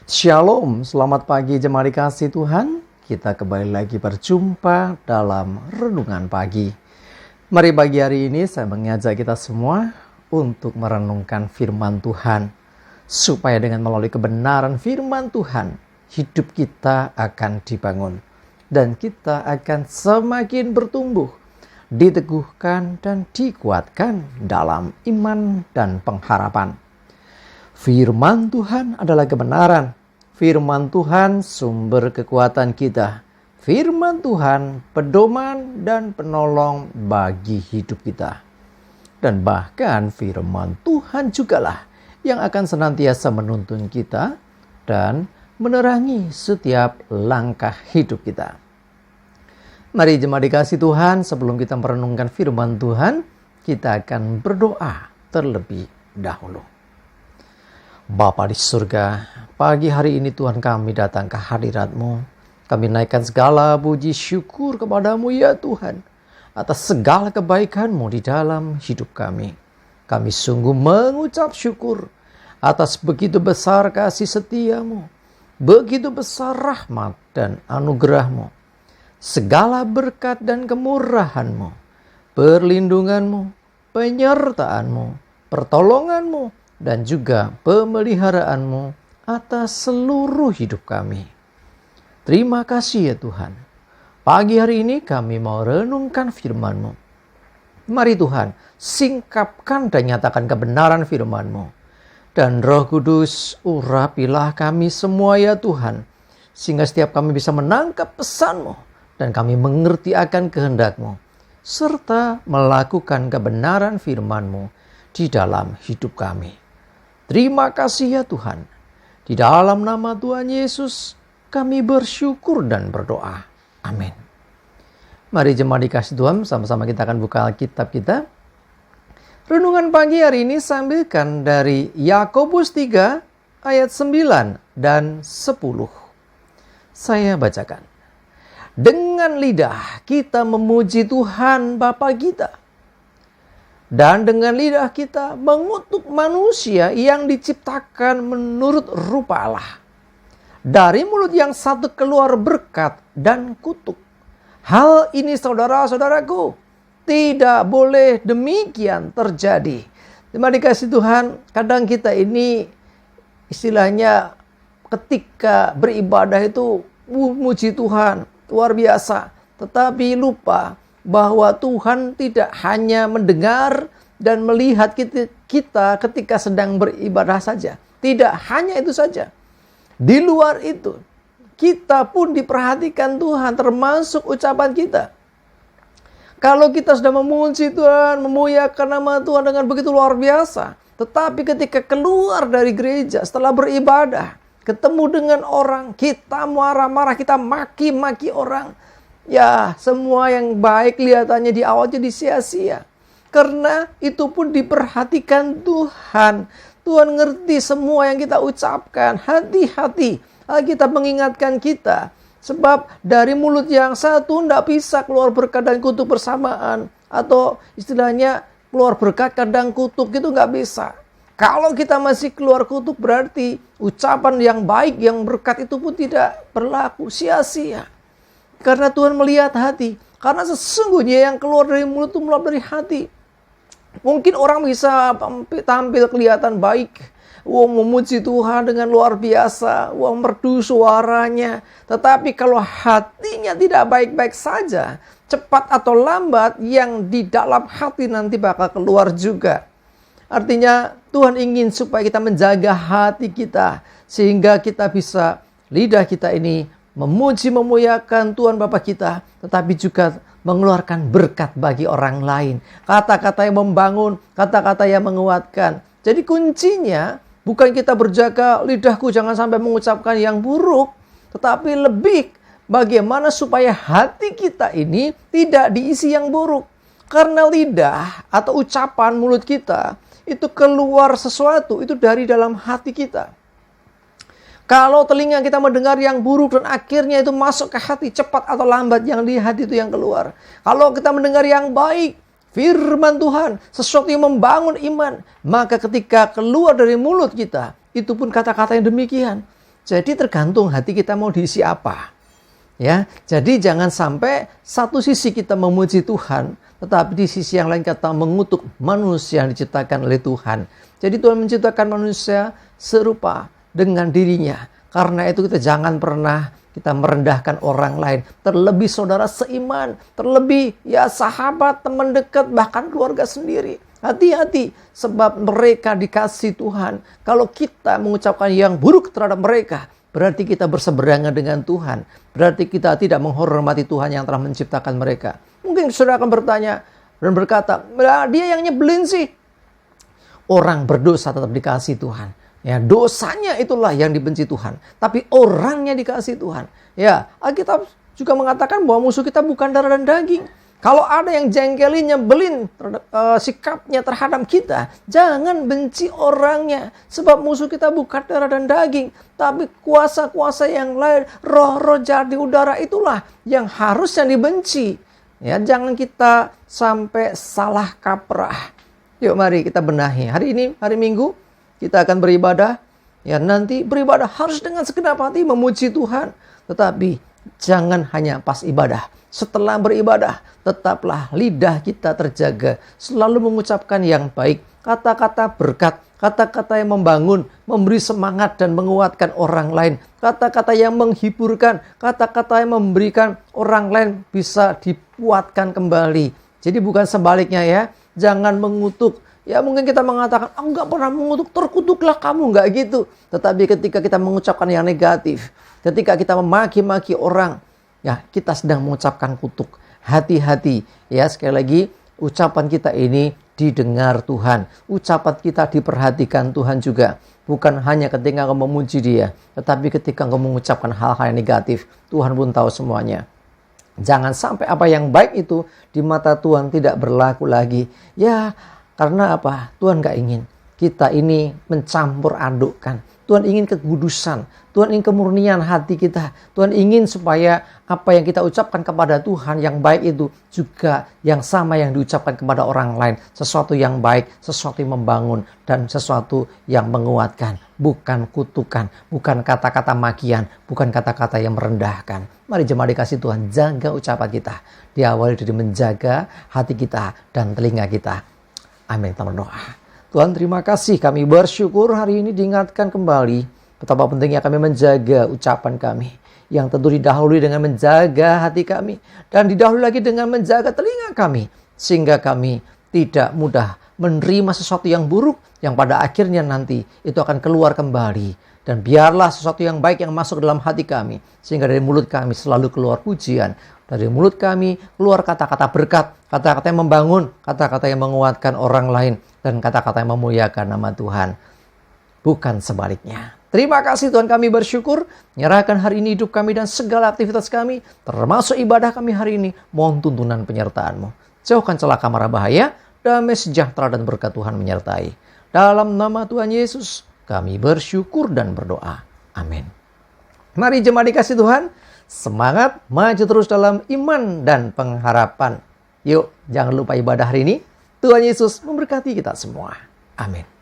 Shalom, selamat pagi jemaat dikasih Tuhan. Kita kembali lagi berjumpa dalam Renungan Pagi. Mari pagi hari ini saya mengajak kita semua untuk merenungkan firman Tuhan. Supaya dengan melalui kebenaran firman Tuhan, hidup kita akan dibangun. Dan kita akan semakin bertumbuh, diteguhkan dan dikuatkan dalam iman dan pengharapan. Firman Tuhan adalah kebenaran. Firman Tuhan sumber kekuatan kita. Firman Tuhan pedoman dan penolong bagi hidup kita. Dan bahkan firman Tuhan jugalah yang akan senantiasa menuntun kita dan menerangi setiap langkah hidup kita. Mari jemaat dikasih Tuhan, sebelum kita merenungkan firman Tuhan, kita akan berdoa terlebih dahulu. Bapa di surga, pagi hari ini Tuhan kami datang ke hadirat-Mu. Kami naikkan segala puji syukur kepadamu ya Tuhan, atas segala kebaikan-Mu di dalam hidup kami. Kami sungguh mengucap syukur atas begitu besar kasih setia-Mu, begitu besar rahmat dan anugerah-Mu, segala berkat dan kemurahan-Mu, perlindungan-Mu, penyertaan-Mu, pertolongan-Mu, dan juga pemeliharaan-Mu atas seluruh hidup kami. Terima kasih ya Tuhan. Pagi hari ini kami mau renungkan firman-Mu. Mari Tuhan, singkapkan dan nyatakan kebenaran firman-Mu. Dan Roh Kudus, urapilah kami semua ya Tuhan, sehingga setiap kami bisa menangkap pesan-Mu dan kami mengerti akan kehendak-Mu, serta melakukan kebenaran firman-Mu di dalam hidup kami. Terima kasih ya Tuhan. Di dalam nama Tuhan Yesus kami bersyukur dan berdoa. Amin. Mari jemaat dikasih Tuhan, sama-sama kita akan buka Alkitab kita. Renungan pagi hari ini saya ambilkan dari Yakobus 3 ayat 9 dan 10. Saya bacakan. Dengan lidah kita memuji Tuhan Bapa kita, dan dengan lidah kita mengutuk manusia yang diciptakan menurut rupa Allah. Dari mulut yang satu keluar berkat dan kutuk. Hal ini saudara-saudaraku, tidak boleh demikian terjadi. Terima dikasih Tuhan, kadang kita ini istilahnya ketika beribadah itu memuji Tuhan luar biasa, tetapi lupa bahwa Tuhan tidak hanya mendengar dan melihat kita ketika sedang beribadah saja. Tidak hanya itu saja. Di luar itu, kita pun diperhatikan Tuhan, termasuk ucapan kita. Kalau kita sudah memuji Tuhan, memuliakan nama Tuhan dengan begitu luar biasa, tetapi ketika keluar dari gereja setelah beribadah, ketemu dengan orang, kita marah-marah, kita maki-maki orang, ya, semua yang baik kelihatannya di awal jadi sia-sia. Karena itu pun diperhatikan Tuhan. Tuhan ngerti semua yang kita ucapkan. Hati-hati. Alkitab mengingatkan kita. Sebab dari mulut yang satu tidak bisa keluar berkat dan kutuk bersamaan. Atau istilahnya keluar berkat kadang kutuk itu nggak bisa. Kalau kita masih keluar kutuk berarti ucapan yang baik, yang berkat itu pun tidak berlaku. Sia-sia. Karena Tuhan melihat hati. Karena sesungguhnya yang keluar dari mulut itu melalui dari hati. Mungkin orang bisa tampil kelihatan baik. Memuji Tuhan dengan luar biasa. Merdu suaranya. Tetapi kalau hatinya tidak baik-baik saja, cepat atau lambat yang di dalam hati nanti bakal keluar juga. Artinya Tuhan ingin supaya kita menjaga hati kita. Sehingga kita bisa, lidah kita ini memuji, memuliakan Tuhan Bapa kita, tetapi juga mengeluarkan berkat bagi orang lain. Kata-kata yang membangun, kata-kata yang menguatkan. Jadi kuncinya bukan kita berjaga lidahku jangan sampai mengucapkan yang buruk, tetapi lebih bagaimana supaya hati kita ini tidak diisi yang buruk. Karena lidah atau ucapan mulut kita itu keluar sesuatu, itu dari dalam hati kita. Kalau telinga kita mendengar yang buruk dan akhirnya itu masuk ke hati, cepat atau lambat yang di hati itu yang keluar. Kalau kita mendengar yang baik, firman Tuhan, sesuatu yang membangun iman, maka ketika keluar dari mulut kita, itu pun kata-kata yang demikian. Jadi tergantung hati kita mau diisi apa. Ya, jadi jangan sampai satu sisi kita memuji Tuhan, tetapi di sisi yang lain kita mengutuk manusia yang diciptakan oleh Tuhan. Jadi Tuhan menciptakan manusia serupa dengan dirinya. Karena itu kita jangan pernah kita merendahkan orang lain. Terlebih saudara seiman, terlebih ya sahabat, teman dekat, bahkan keluarga sendiri. Hati-hati, sebab mereka dikasih Tuhan. Kalau kita mengucapkan yang buruk terhadap mereka, berarti kita berseberangan dengan Tuhan. Berarti kita tidak menghormati Tuhan yang telah menciptakan mereka. Mungkin saudara akan bertanya dan berkata, dia yang nyebelin sih. Orang berdosa tetap dikasih Tuhan. Ya, dosanya itulah yang dibenci Tuhan. Tapi orangnya dikasih Tuhan. Ya, Alkitab juga mengatakan bahwa musuh kita bukan darah dan daging. Kalau ada yang jengkelin, nyebelin sikapnya terhadap kita, jangan benci orangnya. Sebab musuh kita bukan darah dan daging, tapi kuasa-kuasa yang lain, roh-roh jahat di udara itulah yang harusnya dibenci. Ya, jangan kita sampai salah kaprah. Yuk mari kita benahi. Hari ini, hari Minggu, kita akan beribadah. Ya, nanti beribadah harus dengan segenap hati memuji Tuhan. Tetapi jangan hanya pas ibadah. Setelah beribadah, tetaplah lidah kita terjaga. Selalu mengucapkan yang baik. Kata-kata berkat, kata-kata yang membangun, memberi semangat dan menguatkan orang lain. Kata-kata yang menghiburkan, kata-kata yang memberikan orang lain bisa dikuatkan kembali. Jadi bukan sebaliknya ya. Jangan mengutuk. Ya mungkin kita mengatakan, enggak pernah mengutuk, terkutuklah kamu. Enggak gitu. Tetapi ketika kita mengucapkan yang negatif, ketika kita memaki-maki orang, ya, kita sedang mengucapkan kutuk. Hati-hati. Ya, sekali lagi, ucapan kita ini didengar Tuhan. Ucapan kita diperhatikan Tuhan juga. Bukan hanya ketika kamu memuji Dia, tetapi ketika kamu mengucapkan hal-hal yang negatif, Tuhan pun tahu semuanya. Jangan sampai apa yang baik itu di mata Tuhan tidak berlaku lagi. Ya, karena apa? Tuhan gak ingin kita ini mencampur adukkan. Tuhan ingin kekudusan. Tuhan ingin kemurnian hati kita. Tuhan ingin supaya apa yang kita ucapkan kepada Tuhan yang baik itu juga yang sama yang diucapkan kepada orang lain. Sesuatu yang baik, sesuatu yang membangun, dan sesuatu yang menguatkan. Bukan kutukan, bukan kata-kata makian, bukan kata-kata yang merendahkan. Mari jemaat dikasih Tuhan, jaga ucapan kita. Diawali dari menjaga hati kita dan telinga kita. Amin. Kita berdoa. Tuhan, terima kasih, kami bersyukur hari ini diingatkan kembali betapa pentingnya kami menjaga ucapan kami. Yang tentu didahului dengan menjaga hati kami. Dan didahului lagi dengan menjaga telinga kami. Sehingga kami tidak mudah menerima sesuatu yang buruk yang pada akhirnya nanti itu akan keluar kembali. Dan biarlah sesuatu yang baik yang masuk dalam hati kami. Sehingga dari mulut kami selalu keluar pujian. Dari mulut kami keluar kata-kata berkat, kata-kata yang membangun, kata-kata yang menguatkan orang lain, dan kata-kata yang memuliakan nama Tuhan. Bukan sebaliknya. Terima kasih Tuhan, kami bersyukur. Nyerahkan hari ini hidup kami dan segala aktivitas kami, termasuk ibadah kami hari ini. Mohon tuntunan penyertaan-Mu. Jauhkan celaka mara bahaya, damai sejahtera dan berkat Tuhan menyertai. Dalam nama Tuhan Yesus, kami bersyukur dan berdoa. Amin. Mari jemaat dikasih Tuhan, semangat maju terus dalam iman dan pengharapan. Yuk, jangan lupa ibadah hari ini. Tuhan Yesus memberkati kita semua. Amin.